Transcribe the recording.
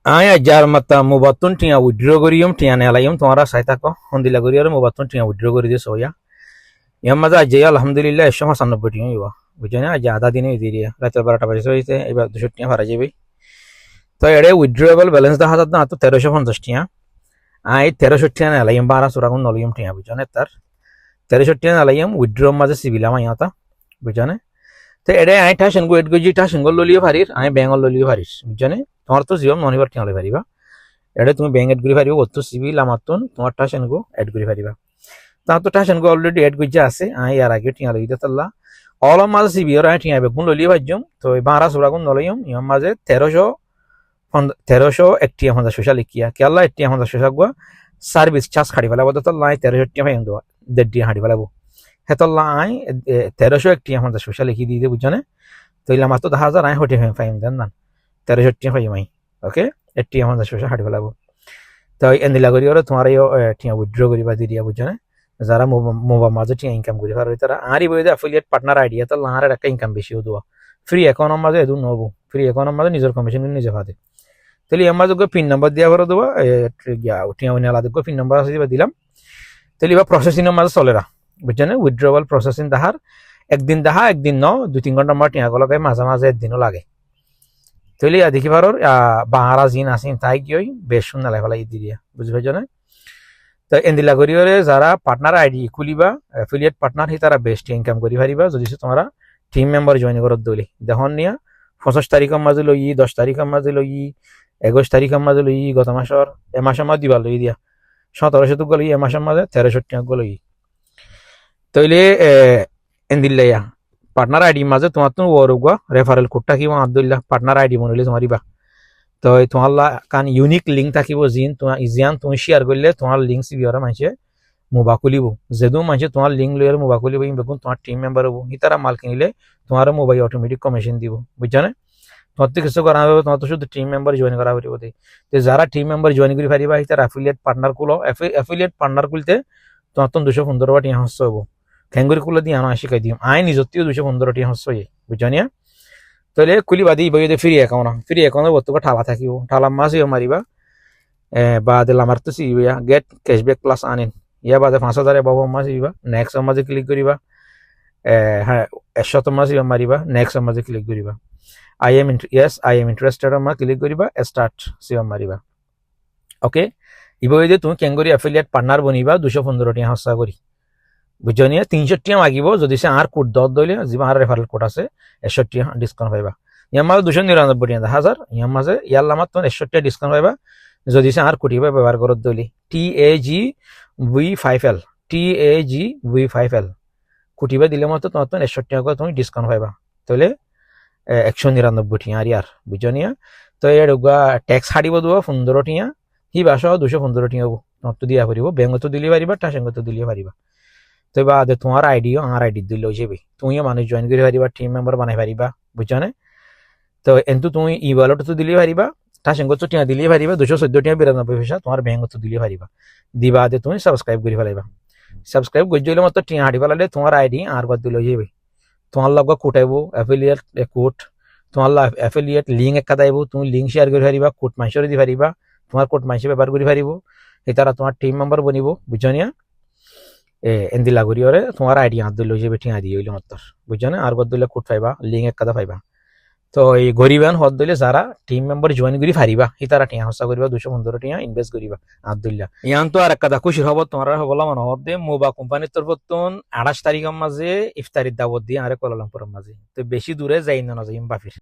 Aya jar mata mubatun tia withdraw goriyum tia nelayum tumara saita ko hondila goriyar mubatun tia withdraw gori de soya yamma da jaya alhamdulillah shoma sanno betiyo iwa bujana aja ada dine idiriya rata 12টা বাজে হইছে এবার 200 টিয়া ভরা যাবে তো এড়ে উইথড্রয়েবল balance দেখা যাত না তো 1350 টিয়া আই 1300 টিয়া নেলাইম 12 সুরাগুন নলিয়ম টিয়া বুঝনে তার 1300 টিয়া নেলাইম উইথড্র মাঝে সিভিলাম আইতা বুঝনে তো এড়ে আই ঠাসন গো এড গজি ঠাসন গো ললিও ভারির আই বেঙ্গল ললিও ভারিস বুঝনে তোমার তো জিও ননিবার টিয়া লই পারিবা এড়ে তুমি ব্যাঙ্ক এড করি পারিবা অত সিভিল আমাতন তোমার ঠাসন গো এড করি পারিবা তা তো ঠাসন গো অলরেডি এড গজি আছে আই আর আগে টিয়া লই দিতাল্লা অল মাঝে সিভির আই টিয়া বেগুন ললিও ভাজম তো 12 সুরাগুন নলিয়ম ইয়াম মাঝে 1300 একটি আমাদের সোশ্যাল লিখিয়া কেলা একটি আমাদের সোশ্যাল গুয়া সার্ভিস চার্জ খাড়ি ফেলাবো তো লাই 1300 টিয়া ফাইম দেওয়া 1.5 হাঁড়ি ফেলাবো হেতল্লা আই 1300 একটি আমাদের সোশ্যাল লিখি দিয়ে দিয়ে বুঝনে তো ইলা মাত্র 10,000 আই হটে ফাইম দেন না 1300 টিয়া ফাইম আই ওকে একটি আমাদের সোশ্যাল হাঁড়ি ফেলাবো তো এন্দিলা করি ওরা তোমার টিয়া উইথড্র করিবা দিয়া বুঝনে যারা মোবাইল মাঝে টিয়া ইনকাম করি পারে তারা আরই বইতে অ্যাফিলিয়েট পার্টনার আইডিয়া তো লাহার একটা ইনকাম বেশিও দেওয়া ফ্রি অ্যাকাউন্টের মাঝে এদু নবো ফ্রি অ্যাকাউন্টের মাঝে নিজের কমিশন নিজে ফাদে তাহলে আমার যোগ্য পিন নাম্বার দিয়া করে দেবো টিয়া আলাদা পিন নাম্বার আছে দিলাম তাহলে এবার প্রসেসিংয়ের মাঝে চলেরা বুঝছেন উইথড্রওয়াল প্রসেসিং দাহার একদিন দাহা একদিন ন 2-3 ঘন্টা আমার টিয়া গলকে মাঝে মাঝে একদিনও লাগে তাহলে দেখি পারোর বাহারা জিন আসিন তাই কি ওই বেশ সুন্দর লাগে ফেলাই দিয়া বুঝতে পারছো না তো এন্দিলা করিওরে যারা পার্টনার আইডি খুলিবা অ্যাফিলিয়েট পার্টনার হি তারা বেস্ট ইনকাম করি পারিবা যদি তোমরা টিম মেম্বার জয়েন করত দলি দেখুন নিয়া 25 তারিখের মাঝে লই 10 তারিখের মাঝে লই 21 তারিখের মাঝে লই গত মাসের এ মাসের মাঝে দিবা লই দিয়া 1700 তো গলি এ মাসের মাঝে 1300 টাকা গলই তইলে এন্দিল্লায়া পার্টনার আইডি মাঝে তোমার তো ওরগা রেফারেল কোডটা কি আব্দুল্লাহ পার্টনার আইডি মনে তোমারিবা তো তোমার কান ইউনিক লিঙ্ক থাকিব জিন তোমার ইজিয়ান তুমি শেয়ার করলে তোমার লিঙ্ক সিবিওরা মানছে মোবা খুলিব যেদু মানছে তোমার লিঙ্ক লইয়ার মোবা খুলিব বেগুন তোমার টিম মেম্বার হবো ইতারা মাল কিনলে তোমার মোবাইল অটোমেটিক কমিশন দিব বুঝছো না তোমার তো কিছু করা হবে তোমার তো শুধু টিম মেম্বার জয়েন করা হইব তো যারা টিম মেম্বার জয়েন করে পারিবা তার অ্যাফিলিয়েট পার্টনার খুলো অ্যাফিলিয়েট পার্টনার খুলতে তোমার তো 215 টাকা টিয়া হচ্ছে হবো খ্যাঙ্গুরি খুলে দিয়ে আনা শিখাই দিম আই নিজত্তিও 215 টিয়া হচ্ছে বুঝছো না তাহলে খুলি বাদি বইতে ফ্রি অ্যাকাউন্ট বর্তমান ঠালা থাকিব ঠালা মাসিও মারিবা বাদে আমার তো সিবিয়া গেট ক্যাশব্যাক প্লাস আনেন ইয়া বাদে 5,000 বাবা মাস দিবা নেক্সট মাঝে ক্লিক করিবা হ্যাঁ 100 মাস মারিবা নেক্সট মাঝে ক্লিক করিবা আই এম ইন্টারেস্টেড মা ক্লিক করিবা স্টার্ট সিবা মারিবা ওকে ইবইদে তুমি কেঙ্গরি অ্যাফিলিয়েট পার্টনার বনিবা 215 টাকা হসা করি বুঝছো নিয়ে 300 টাকা মাগিব যদি সে আর কোড দত দইলে যিবা আর রেফারেল কোড আছে 100 টাকা ডিসকাউন্ট পাইবা ইয়ার মাঝে 299 টাকা হাজার ইয়ার মাঝে ইয়ার লামাত তুমি 100 টাকা ডিসকাউন্ট পাইবা যদি সে আর কোটিবা ব্যবহার করত দইলি TAGV5L কুটিবা দিলে মতো তোমার 100 টাকা করে তুমি ডিসকাউন্ট পাইবা তাহলে 199 টাকা আর ইয়ার বুঝছো নিয়া তো এর ট্যাক্স হারিব দেবো 15 টাকা হি বাসা 215 টাকা হবো তোমার তো দিয়া পারিব ব্যাংক তো দিলে পারিবা টাসেঙ্গ তো দিলে পারিবা তো বাদে তোমার আইডিও আর আইডি দিলেও যাবে তুমিও মানুষ জয়েন করে পারিবা টিম মেম্বার বানাই পারিবা বুঝছো না তো এন্তু তুমি ই ওয়ালেট তো দিলে পারিবা টাসেঙ্গ তো টিয়া দিলে পারিবা 214 টাকা 92 পয়সা তোমার ব্যাংক তো দিলে পারিবা দিবা দে তুমি সাবস্ক্রাইব করে ফেলাইবা সাবস্ক্রাইব করে দিলে মতো টিয়া হাঁটি ফেলালে তোমার আইডি আর বাদ দিলেও যাবে তোমার লগ কোড আইব অ্যাফিলিয়েট কোড তোমার অ্যাফিলিয়েট লিঙ্ক একটা আইব তুমি লিঙ্ক শেয়ার করে পারিবা কোড মাইশরে দি পারিবা তোমার কোড মাইশে ব্যবহার করে পারিব এই তারা তোমার টিম মেম্বার বনিব বুঝছো নিয়া এন্দিলা করি ওরে তোমার আইডি হাত দিলে যাবে টিয়া দিয়ে হইলে মাত্র বুঝছো না আর বাদ দিলে কোড পাইবা লিঙ্ক একটা পাইবা তো এই গরিবান হদ দিলে যারা টিম মেম্বার জয়েন করি পারিবা এই তারা টিয়া হসা করিবা 215 টাকা ইনভেস্ট করিবা আব্দুল্লাহ ইয়ান তো আর একটা খুশির খবর তোমার হবলা মনে হব দে মোবা কোম্পানির তরফ 28 তারিখের মাঝে ইফতারির দাওয়াত দিয়ে আরে কোলালামপুরের মাঝে তো বেশি দূরে যাই না যাই বাফির